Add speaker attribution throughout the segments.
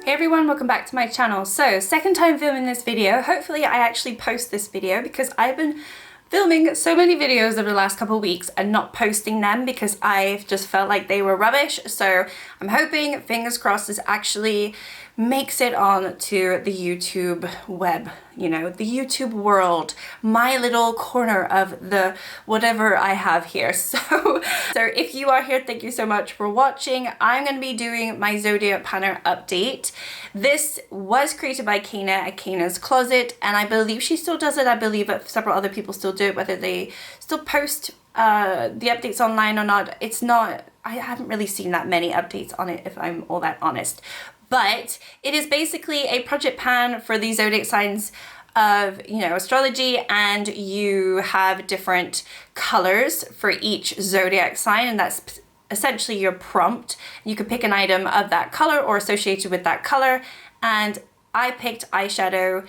Speaker 1: Hey everyone, welcome back to my channel. So, second time filming this video. Hopefully I actually post this video because I've been filming so many videos over the last couple of weeks and not posting them because I've just felt like they were rubbish. So I'm hoping, fingers crossed, this actually makes it on to the YouTube web, you know, the YouTube world, my little corner of the whatever I have here. So if you are here, thank you so much for watching. I'm going to be doing my ZODIAC Panner update. This was created by Caena at Caena's Closet, and I believe she still does it. I believe that several other people still do it, whether they still post the updates online or not. It's not, I haven't really seen that many updates on it, if I'm all that honest. But it is basically a project pan for the zodiac signs of, you know, astrology, and you have different colors for each zodiac sign, and that's essentially your prompt. You could pick an item of that color or associated with that color, and I picked eyeshadow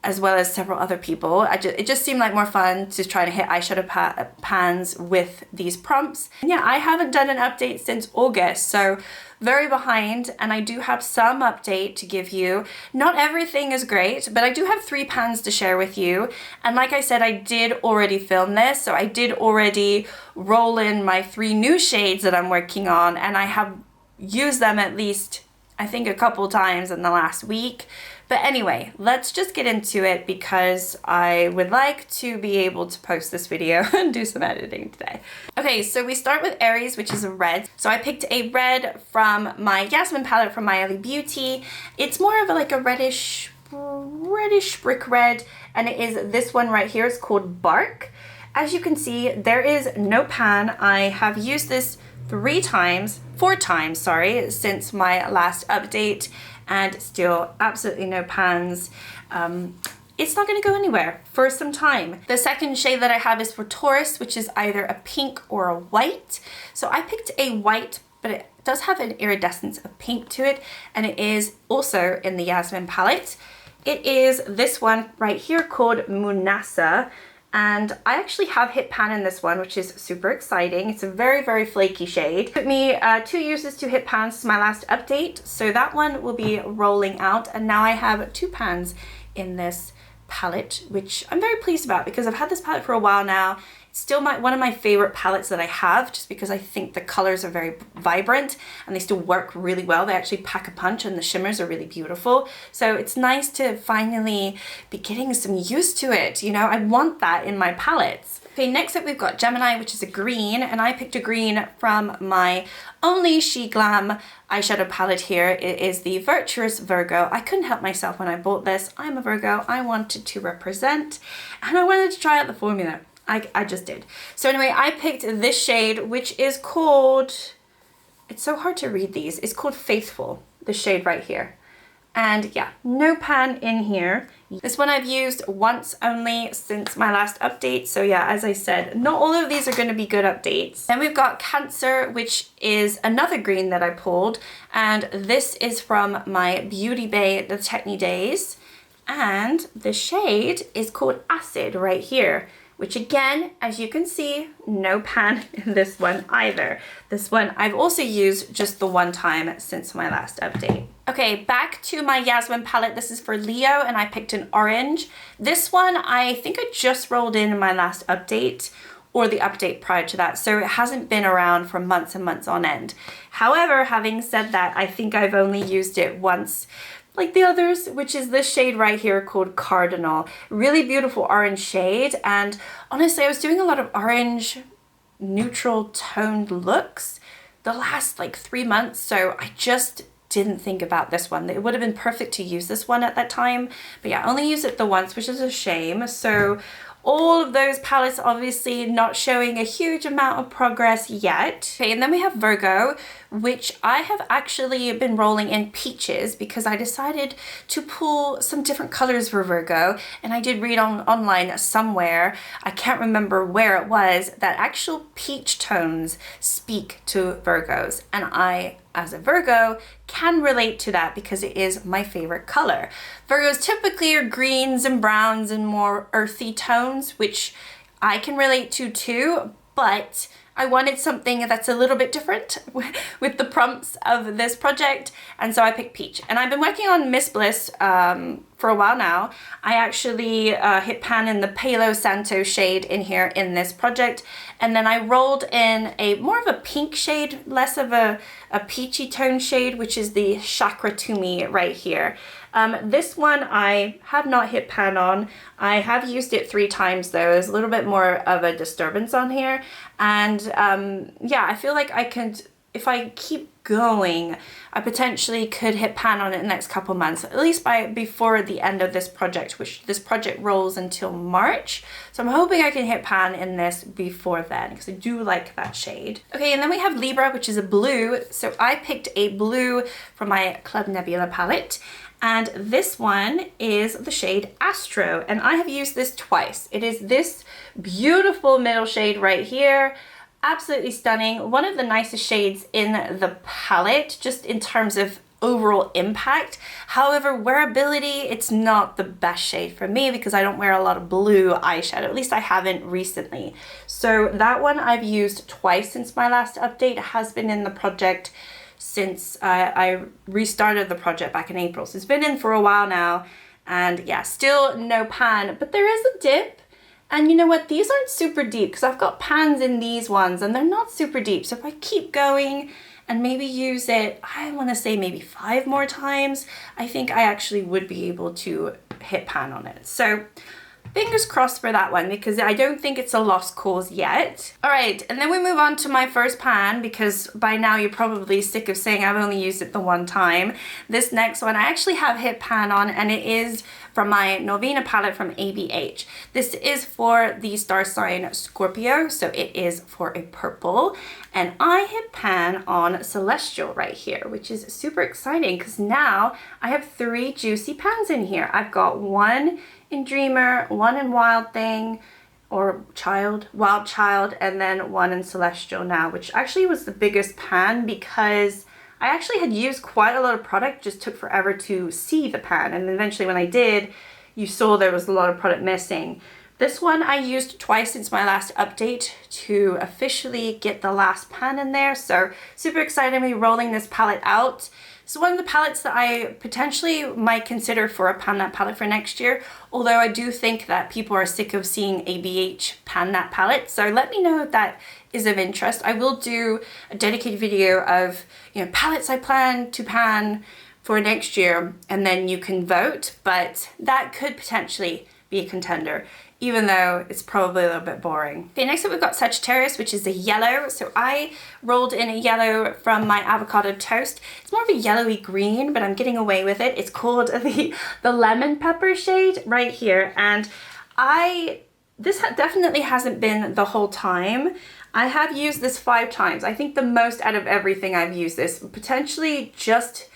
Speaker 1: as well as several other people. It just seemed like more fun to try to hit eyeshadow pans with these prompts. And yeah, I haven't done an update since August, so very behind, and I do have some update to give you. Not everything is great, but I do have 3 pans to share with you. And like I said, I did already film this, so I did already roll in my 3 new shades that I'm working on, and I have used them at least, I think, a couple times in the last week. But anyway, let's just get into it because I would like to be able to post this video and do some editing today. Okay, so we start with Aries, which is a red. So I picked a red from my Jasmine palette from My LA Beauty. It's more of like a reddish brick red, and it is this one right here. It's called Bark. As you can see, there is no pan. I have used this 4 times, sorry, since my last update, and still absolutely no pans. It's not going to go anywhere for some time. The second shade that I have is for Taurus, which is either a pink or a white. So I picked a white, but it does have an iridescence of pink to it, and it is also in the Jasmine palette. It is this one right here called Munasa. And I actually have hit pan in this one, which is super exciting. It's a very, very flaky shade. It took me 2 uses to hit pans to my last update. So that one will be rolling out. And now I have 2 pans in this palette, which I'm very pleased about because I've had this palette for a while now. It's still one of my favorite palettes that I have, just because I think the colors are very vibrant and they still work really well. They actually pack a punch and the shimmers are really beautiful. So it's nice to finally be getting some use to it. You know, I want that in my palettes. Okay, next up we've got Gemini, which is a green, and I picked a green from my Only She Glam eyeshadow palette here. It is the Virtuous Virgo. I couldn't help myself when I bought this. I'm a Virgo. I wanted to represent, and I wanted to try out the formula. I just did. So anyway, I picked this shade, which is called, it's so hard to read these. It's called Faithful, the shade right here. And yeah, no pan in here. This one I've used once only since my last update. So yeah, as I said, not all of these are going to be good updates. Then we've got Cancer, which is another green that I pulled. And this is from my Beauty Bay, the Techni Days. And the shade is called Acid right here, which again, as you can see, no pan in this one either. This one I've also used just the 1 time since my last update. Okay, back to my Jasmine palette. This is for Leo, and I picked an orange. This one I think I just rolled in my last update, or the update prior to that, so it hasn't been around for months and months on end. However, having said that, I think I've only used it once, like the others, which is this shade right here called Cardinal. Really beautiful orange shade, and honestly, I was doing a lot of orange neutral toned looks the last like 3 months, so I just didn't think about this one. It would have been perfect to use this one at that time, but yeah, I only used it the once, which is a shame. So all of those palettes obviously not showing a huge amount of progress yet. Okay, and then we have Virgo, which I have actually been rolling in peaches because I decided to pull some different colors for Virgo, and I did read online somewhere, I can't remember where it was, that actual peach tones speak to Virgos, and I, as a Virgo, can relate to that because it is my favorite color. Virgos typically are greens and browns and more earthy tones, which I can relate to too, but I wanted something that's a little bit different with the prompts of this project, and so I picked peach. And I've been working on Miss Bliss for a while now. I actually hit pan in the Palo Santo shade in here in this project, and then I rolled in a more of a pink shade, less of a peachy tone shade, which is the Chakra to Me right here. This one I have not hit pan on. I have used it 3 times though. There's a little bit more of a disturbance on here. And yeah, I feel like I can, if I keep going, I potentially could hit pan on it in the next couple months, at least before the end of this project, which this project rolls until March. So I'm hoping I can hit pan in this before then, because I do like that shade. Okay, and then we have Libra, which is a blue. So I picked a blue from my Club Nebula palette. And this one is the shade Astro, and I have used this twice. It is this beautiful middle shade right here. Absolutely stunning. One of the nicest shades in the palette, just in terms of overall impact. However, wearability, it's not the best shade for me because I don't wear a lot of blue eyeshadow. At least I haven't recently. So that one I've used twice since my last update. It has been in the project since I restarted the project back in April. So it's been in for a while now, and yeah, still no pan, but there is a dip. And you know what, these aren't super deep because I've got pans in these ones and they're not super deep. So if I keep going and maybe use it, I want to say maybe 5 more times, I think I actually would be able to hit pan on it. So fingers crossed for that one, because I don't think it's a lost cause yet. All right, and then we move on to my first pan, because by now you're probably sick of saying I've only used it the one time. This next one I actually have hit pan on, and it is from my Novena palette from ABH. This is for the star sign Scorpio, so it is for a purple. And I hit pan on Celestial right here, which is super exciting because now I have 3 juicy pans in here. I've got one in Dreamer, one in Wild Thing, or Wild Child, and then one in Celestial now, which actually was the biggest pan because I actually had used quite a lot of product, just took forever to see the pan, and eventually when I did, you saw there was a lot of product missing. This one I used twice since my last update to officially get the last pan in there, so super excited to be rolling this palette out. So one of the palettes that I potentially might consider for a pan nap palette for next year, although I do think that people are sick of seeing ABH pan nap palette, so let me know if that is of interest. I will do a dedicated video of, you know, palettes I plan to pan for next year, and then you can vote, but that could potentially be a contender, even though it's probably a little bit boring. Okay, next up we've got Sagittarius, which is a yellow. So I rolled in a yellow from my Avocado Toast. It's more of a yellowy green, but I'm getting away with it. It's called the Lemon Pepper shade right here. And this definitely hasn't been the whole time. I have used this 5 times. I think the most out of everything I've used this, potentially just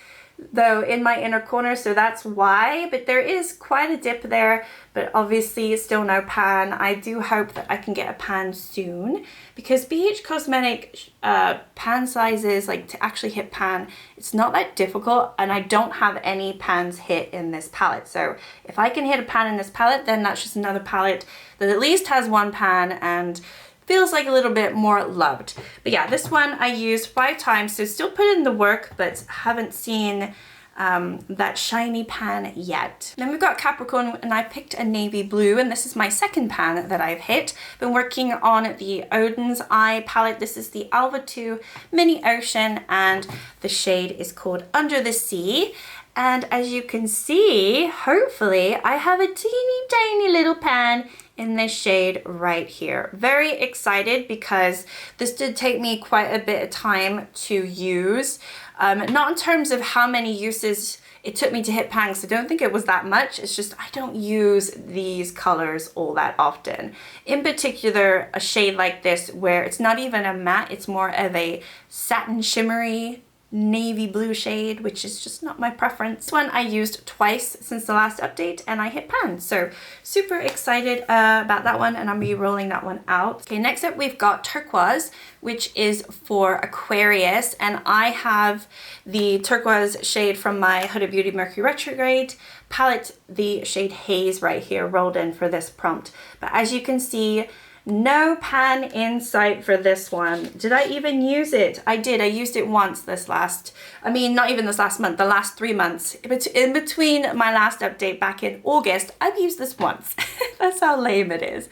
Speaker 1: though in my inner corner, so that's why, but there is quite a dip there, but obviously still no pan. I do hope that I can get a pan soon, because BH Cosmetic pan sizes, like to actually hit pan, it's not that difficult, and I don't have any pans hit in this palette. So if I can hit a pan in this palette, then that's just another palette that at least has 1 pan and feels like a little bit more loved. But yeah, this one I used 5 times, so still put in the work, but haven't seen that shiny pan yet. Then we've got Capricorn, and I picked a navy blue, and this is my second pan that I've hit. Been working on the Oden's Eye palette. This is the Alva 2 Mini Ocean, and the shade is called Under the Sea. And as you can see, hopefully, I have a teeny tiny little pan in this shade right here. Very excited because this did take me quite a bit of time to use. Not in terms of how many uses it took me to hit pan, so I don't think it was that much. It's just I don't use these colors all that often. In particular, a shade like this where it's not even a matte, it's more of a satin shimmery navy blue shade, which is just not my preference. This one I used twice since the last update, and I hit pan, so super excited about that one, and I'm re-rolling that one out. Okay, next up we've got Turquoise, which is for Aquarius, and I have the turquoise shade from my Huda Beauty Mercury Retrograde palette, the shade Haze right here rolled in for this prompt. But as you can see, no pan in sight for this one. Did I even use it? I did. I used it once this last, I mean, not even this last month, the last 3 months. In between my last update back in August, I've used this once. That's how lame it is.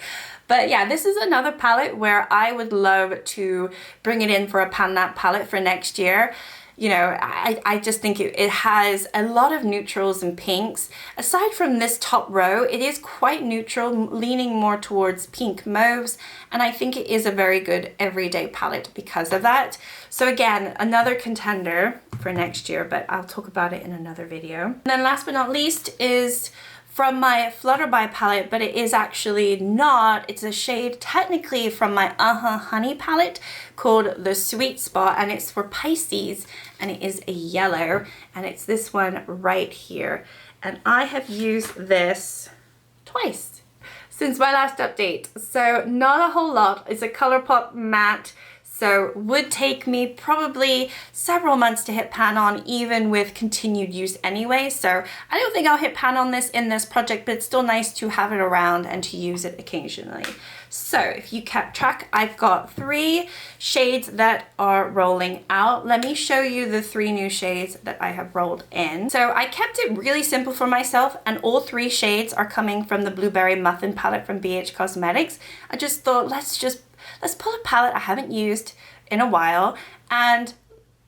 Speaker 1: But yeah, this is another palette where I would love to bring it in for a pan nap palette for next year. You know, I just think it has a lot of neutrals and pinks. Aside from this top row, it is quite neutral, leaning more towards pink mauves, and I think it is a very good everyday palette because of that. So again, another contender for next year, but I'll talk about it in another video. And then last but not least is from my Flutterby palette, but it is actually not. It's a shade technically from my Honey palette called the Sweet Spot, and it's for Pisces, and it is a yellow, and it's this one right here. And I have used this twice since my last update, so not a whole lot. It's a Colourpop matte, so would take me probably several months to hit pan on, even with continued use anyway. So I don't think I'll hit pan on this in this project, but it's still nice to have it around and to use it occasionally. So if you kept track, I've got 3 shades that are rolling out. Let me show you the 3 new shades that I have rolled in. So I kept it really simple for myself, and all 3 shades are coming from the Blueberry Muffin palette from BH Cosmetics. I just thought, let's pull a palette I haven't used in a while, and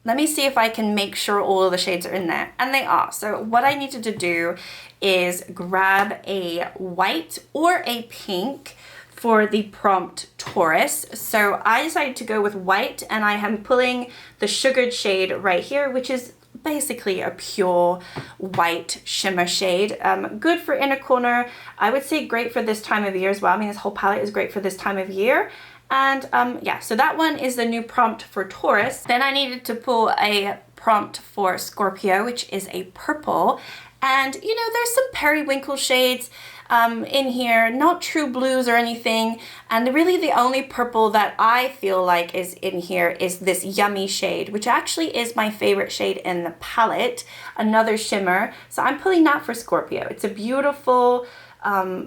Speaker 1: let me see if I can make sure all of the shades are in there. And they are. So what I needed to do is grab a white or a pink for the prompt Taurus. So I decided to go with white, and I am pulling the sugared shade right here, which is basically a pure white shimmer shade. Good for inner corner. I would say great for this time of year as well. I mean, this whole palette is great for this time of year. And yeah, so that one is the new prompt for Taurus. Then I needed to pull a prompt for Scorpio, which is a purple. And you know, there's some periwinkle shades in here, not true blues or anything. And really the only purple that I feel like is in here is this Yummy shade, which actually is my favorite shade in the palette, another shimmer. So I'm pulling that for Scorpio. It's a beautiful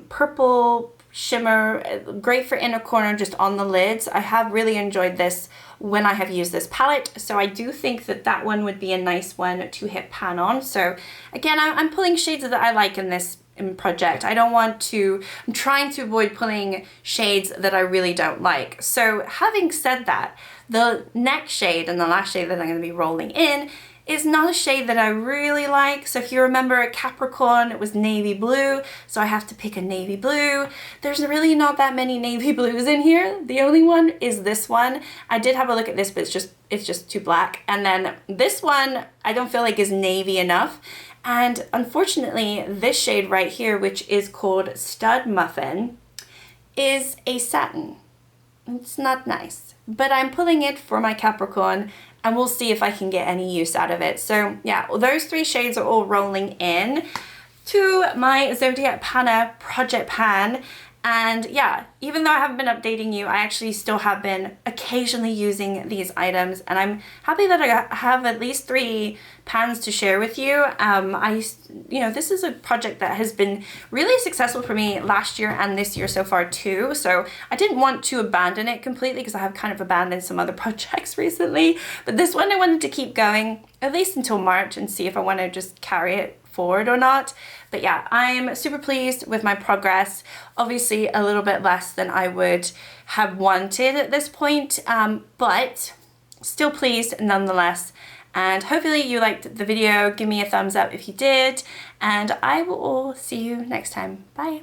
Speaker 1: purple shimmer, great for inner corner, just on the lids. I have really enjoyed this when I have used this palette, so I do think that that one would be a nice one to hit pan on. So again, I'm pulling shades that I like in this project. I don't want to, I'm trying to avoid pulling shades that I really don't like. So having said that, the next shade and the last shade that I'm going to be rolling in is not a shade that I really like. So if you remember Capricorn, it was navy blue, so I have to pick a navy blue. There's really not that many navy blues in here. The only one is this one. I did have a look at this, but it's just too black. And then this one I don't feel like is navy enough. And unfortunately, this shade right here, which is called Stud Muffin, is a satin. It's not nice, but I'm pulling it for my Capricorn, and we'll see if I can get any use out of it. So yeah, those 3 shades are all rolling in to my Zodiac Panner Project Pan. And yeah, even though I haven't been updating you, I actually still have been occasionally using these items, and I'm happy that I have at least 3 pans to share with you. You know, this is a project that has been really successful for me last year and this year so far too. So I didn't want to abandon it completely, because I have kind of abandoned some other projects recently. But this one I wanted to keep going at least until March and see if I want to just carry it forward or not. But yeah, I'm super pleased with my progress. Obviously a little bit less than I would have wanted at this point, but still pleased nonetheless. And hopefully you liked the video. Give me a thumbs up if you did, and I will see you next time. Bye.